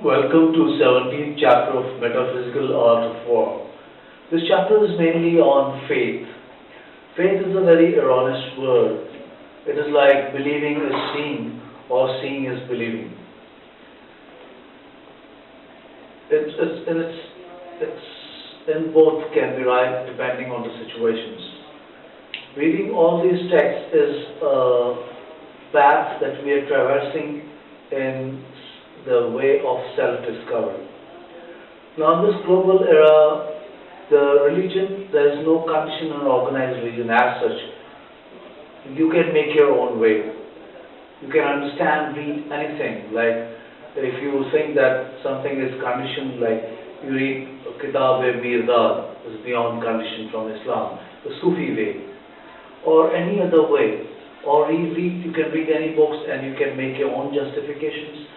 Welcome to 17th chapter of Metaphysical Art of War. This chapter is mainly on faith. Faith is a very erroneous word. It is like believing is seeing or seeing is believing. It's in both can be right depending on the situations. Reading all these texts is a path that we are traversing in the way of self-discovery. Now, in this global era, the religion, there is no condition or organized religion as such. You can make your own way. You can understand, read anything. Like, if you think that something is conditioned, like you read Kitab-e-Mirdad, is beyond condition from Islam, the Sufi way, or any other way, or you can read any books and you can make your own justifications,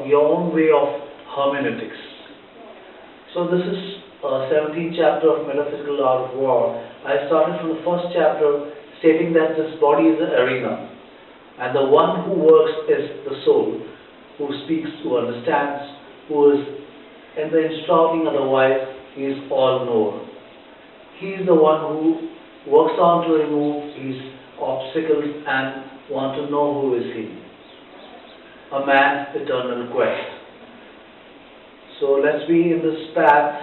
your own way of hermeneutics. So this is 17th chapter of Metaphysical Art of War. I started from the first chapter stating that this body is an arena, and the one who works is the soul, who speaks, who understands, who is in the instructing, otherwise he is all-knower. He is the one who works on to remove these obstacles and want to know who is he. A man's eternal quest. So let's be in this path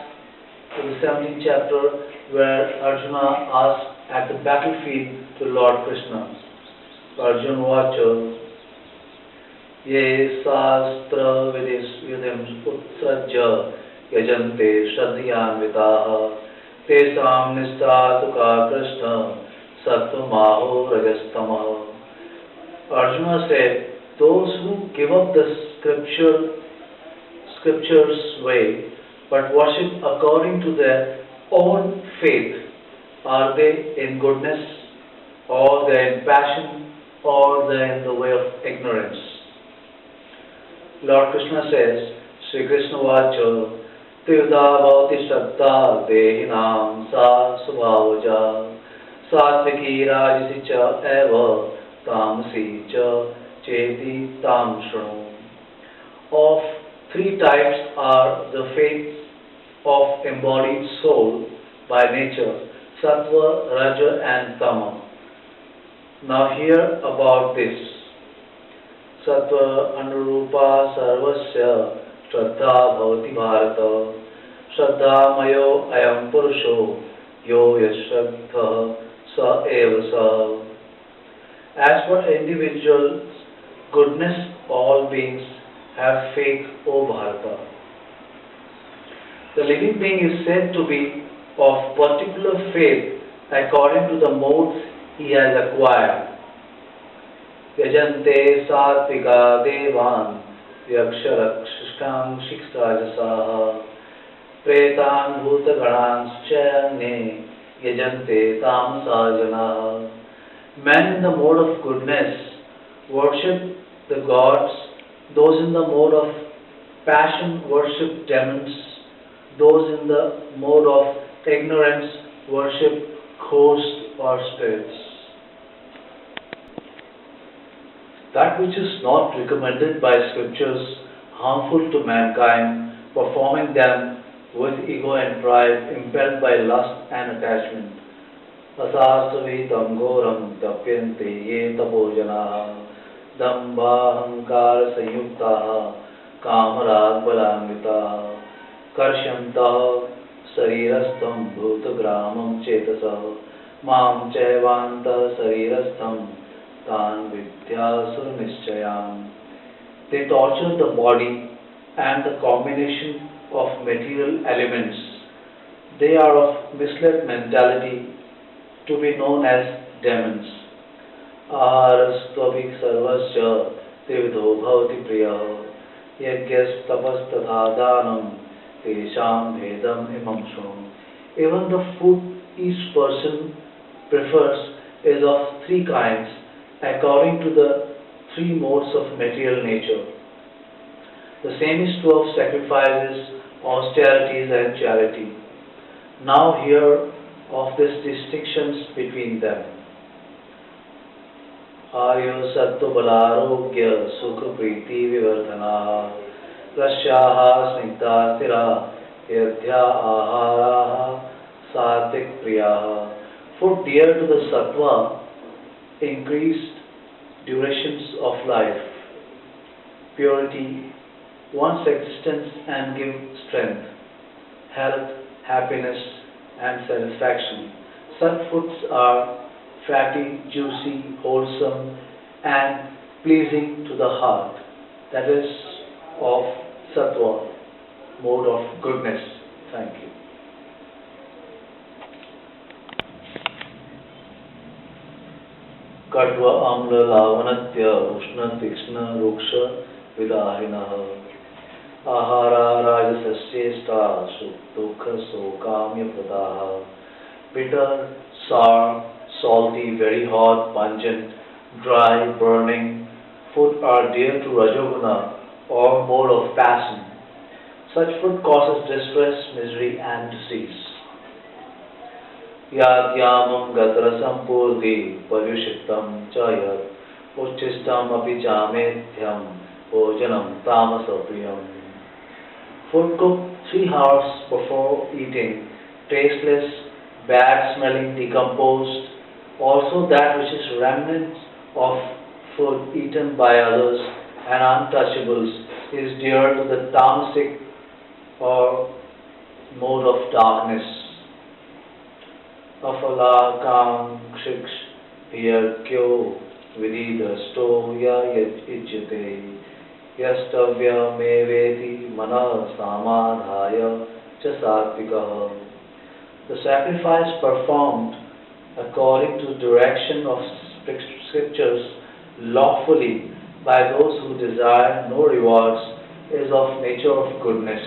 to the 17th chapter where Arjuna asks at the battlefield to Lord Krishna. Arjuna Vacha Ye Sastra Vidim Utsrajya Yajante Shradhiyanvitaha Tesam Nistatuka Krishna Sattva Rajastamaha. Arjuna said, those who give up the scripture's way but worship according to their own faith, are they in goodness, or they are in passion, or they are in the way of ignorance? Lord Krishna says, Sri Krishna Vacha Tirtha Bhavati Shraddha Dehinam Sa Subhavaja Satviki Rajasi Cha Eva Tamasi Cha Cheti Tam Shru. Of three types are the faith of embodied soul by nature, Sattva, Raja and Tama. Now hear about this. Sattva Anurupa Sarvasya Shraddha Bhavati Bharata Shraddha Mayo Ayam Purusho Yo Yashraddha Sa Eva Sa. As for individual goodness, all beings have faith, O Bharata. The living being is said to be of particular faith according to the modes he has acquired. Yajante Satvika Devan Yaksharakshistam Shiksrajasaha Pretan Bhutaganan Chayane Yajante Tamasajana. Men in the mode of goodness worship the gods, those in the mode of passion worship demons, those in the mode of ignorance worship ghosts or spirits. That which is not recommended by scriptures, harmful to mankind, performing them with ego and pride, impelled by lust and attachment. Asastavitam goram tapyante ye tapojana dambhahankara sayukta kamarag balanvita karshanta sarirastam bhutagramam chetasah mam chaivanta sarirastam tan vidyasur nischayam. They torture the body and the combination of material elements. They are of misled mentality to be known as demons. Arastvabhik sarvasya trividho bhavati priya yagyas tapas tatha dhanam tesham bhedam imam shrum. Even the food each person prefers is of three kinds according to the three modes of material nature. The same is true of sacrifices, austerities and charity. Now hear of these distinctions between them. Arya Sattva Balarogya Sukha Priti Vivardhana रस्याः Snigdha स्थिरा यद्या आहाराः सात्विक प्रियाः. Food dear to the sattva increased durations of life, purity, one's existence and give strength, health, happiness and satisfaction. Such foods are fatty, juicy, wholesome and pleasing to the heart. That is of sattva, mode of goodness. Thank you. कट्व आम्ल लावनत्य उष्ण तीक्ष्ण रुक्ष विदाहिनः आहारा राजसस्येष्टा दुःख शोकाम्यप्रदाः. Bitter, sour, salty, very hot, pungent, dry, burning food are dear to Rajoguna or mode of passion. Such food causes distress, misery and disease. याद्यामं गतरसं पूर्ति पर्युषिक्तं च यत् उच्छिष्टम् अपि चामेध्यं भोजनं तामसप्रियम्. Food cooked 3 hours before eating, tasteless, bad smelling, decomposed, also that which is remnants of food eaten by others and untouchables is dear to the tamasic or mode of darkness. Afalakangshiksh hiyakyo vididrasto ya ijjate yastavya meveti mana samadhaya cha satvikah. The sacrifice performed according to direction of scriptures lawfully by those who desire no rewards is of nature of goodness.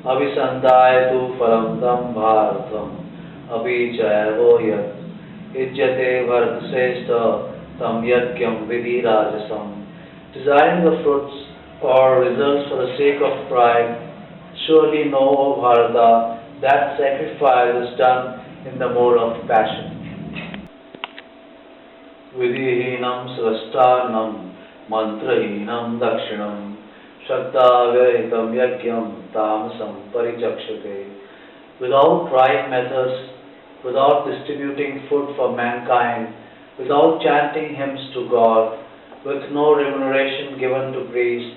Abhisandaya tu phalam tam bharatam abhichayavo yat ijjate vardhasesta tam yakyam vidhi rajasam. Desiring the fruits or results for the sake of pride, surely know, O Bharata, that sacrifice is done in the mode of passion. Vidhihinam svastarnam mantrahinam dakshinam shaktavyaitam yagyam tamasam parichakshate. Without right methods, without distributing food for mankind, without chanting hymns to God, with no remuneration given to priest,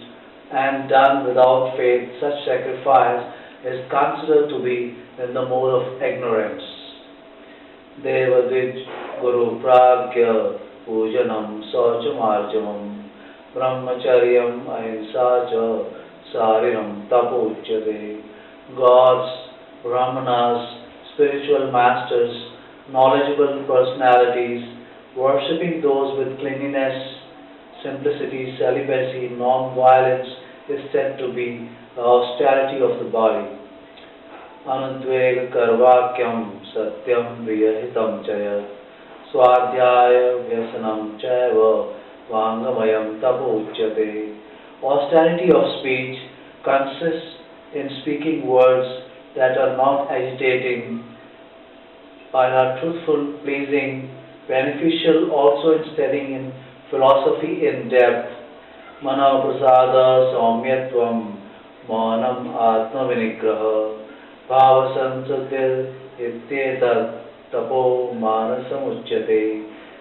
and done without faith, such sacrifice is considered to be in the mode of ignorance. Devadij Guru Pragya Pujanam Sauchamarjavam Brahmacharyam Ahimsa Cha Sarinam Tapochyate. Gods, Brahmanas, spiritual masters, knowledgeable personalities, worshipping those with cleanliness, simplicity, celibacy, non-violence is said to be the austerity of the body. Anudvega karvakyam satyam priyahitam chaya swadhyaya vyasanam chaiva vangamayam tapochyate. Austerity of speech consists in speaking words that are not agitating and are truthful, pleasing, beneficial, also in studying in philosophy in depth. Mana prasada saumyatvam manam atma vinigraha bhava sansatir ityetat tapo manasam uchyate.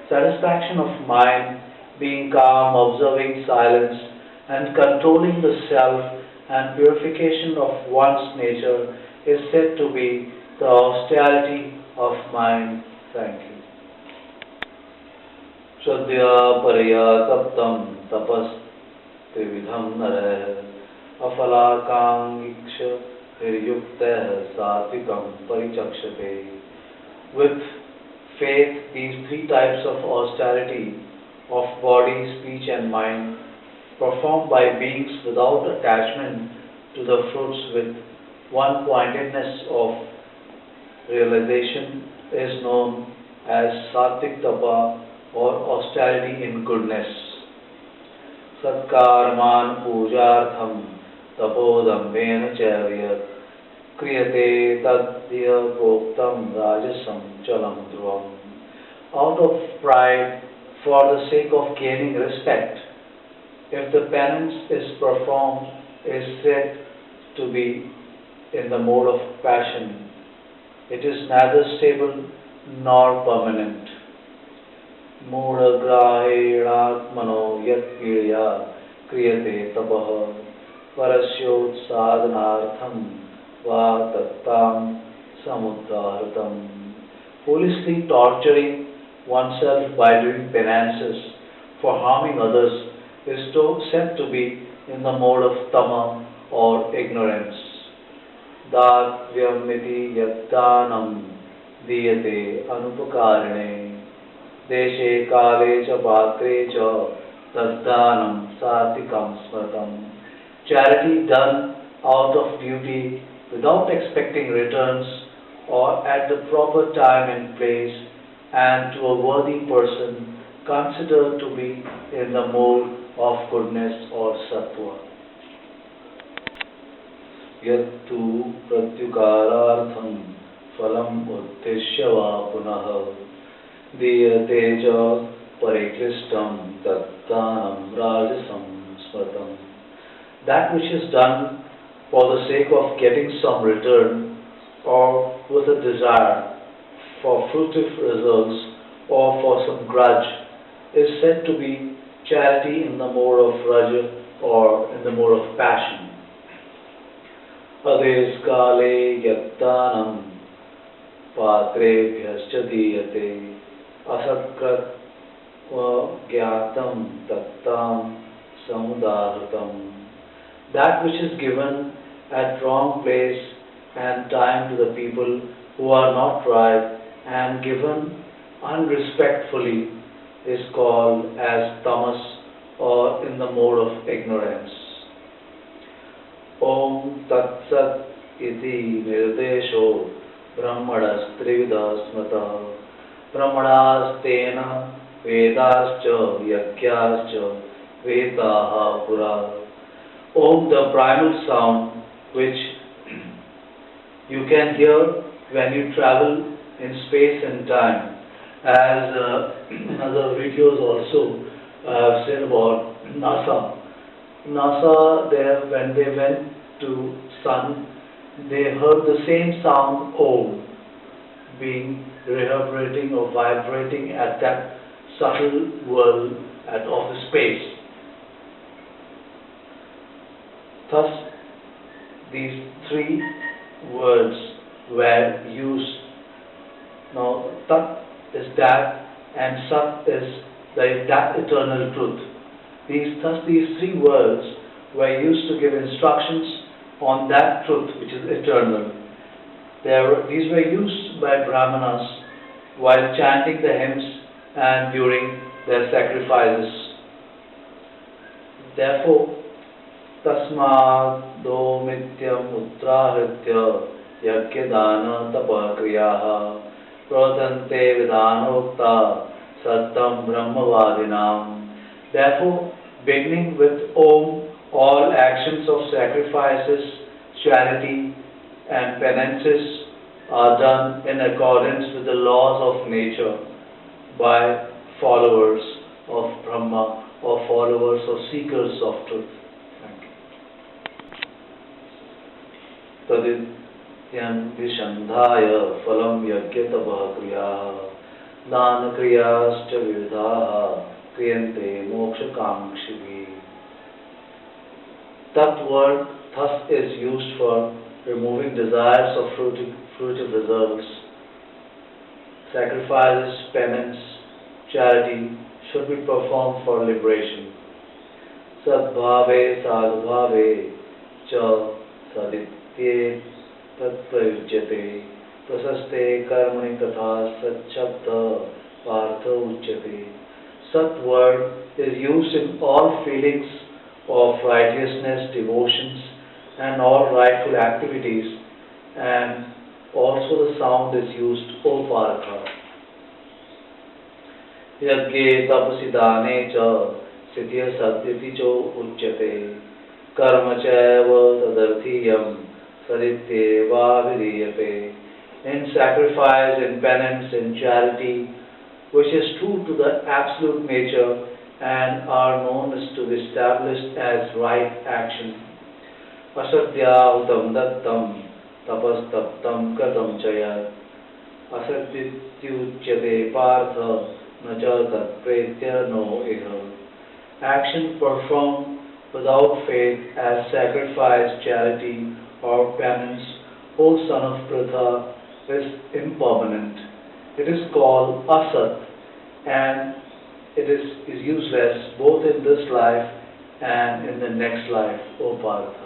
Satisfaction of mind, being calm, observing silence, and controlling the self and purification of one's nature is said to be the austerity of mind. Thank you. Shraddhya parya taptam tapas trividham narah afalakangiksha hiryuktah satvikam parichakshate. With faith, these 3 types of austerity of body, speech and mind, performed by beings without attachment to the fruits with one-pointedness of realization is known as Satvik Tapa or austerity in goodness. Satkarman pujartham tapodambena chavyat kriyate tadya bhoktam rajasam chalam dhruvam. Out of pride, for the sake of gaining respect, if the penance is performed, is said to be in the mode of passion. It is neither stable nor permanent. मूढग्राहेणात्मनो यत्क्रिया क्रियते तपः परस्योत्साधनार्थं वा तत्तां samudhartam. Foolishly torturing oneself by doing penances for harming others is said to be in the mode of tama or ignorance. Davyamiti yaddanam diyate anupakarine deshe kale cha patre cha taddanam satikam smratam. Charity done out of duty without expecting returns or at the proper time and place and to a worthy person considered to be in the mode of goodness or sattva. Yattu pratyukarartham phalam uddishya va punah diyate ja pariklistam tattanam rajasam smatam. That which is done for the sake of getting some return or with a desire for fruitive results or for some grudge is said to be charity in the mode of raja or in the mode of passion. Ades kale yattanam patrebhyascha diyate asakrat gyatam tattam samudaratam. That which is given at wrong place and time to the people who are not right and given unrespectfully is called as tamas or in the mode of ignorance. Om Tat Sat iti nirdesho brahmanas trividas smata brahmanas tena vedascha yagyascha vetaha pura. Om, the primal sound which you can hear when you travel in space and time. As in other videos also I've said about NASA. NASA, when they went to sun, they heard the same sound Om being reverberating or vibrating at that subtle world of the space. Thus, these three words were used. Now, Tat is that, and Sat is that eternal truth. Thus, these three words were used to give instructions on that truth which is eternal. These were used by Brahmanas while chanting the hymns and during their sacrifices. Therefore, Tasmad domityam uttrahritya yagyadana tapakriyaha pradante vidanokta sattam brahmavadinam. Therefore, beginning with Om, all actions of sacrifices, charity and penances are done in accordance with the laws of nature by followers of Brahma or followers or seekers of truth. Tadityam vishandhaya phalam yagyatavah kriyaha dana kriyascha vividhaha kriyante moksha kamkshivi. That word thus is used for removing desires of fruitive results. Sacrifices, penance, charity should be performed for liberation. Sadbhave sadbhave cha saditye tatprayujyate prasaste karmani tatha satchabda partha uchyate. Sat word is used in all feelings of righteousness, devotions and all rightful activities, and also the sound is used Oparaka. Yagye tapasi dane cha sithya satyati cho uchyate karma chaiva tadarthiyam sarityeva vidiyate. In sacrifice, in penance, in charity, which is true to the absolute nature, and are known as to be established as right action. Asadhyahutam dattam tapastaptam katam chayat asadhityuchyate partha nacha tat pretya no iha. Action performed without faith as sacrifice, charity, or penance, O son of Pritha, is impermanent. It is called asat, and it is useless both in this life and in the next life, O Partha.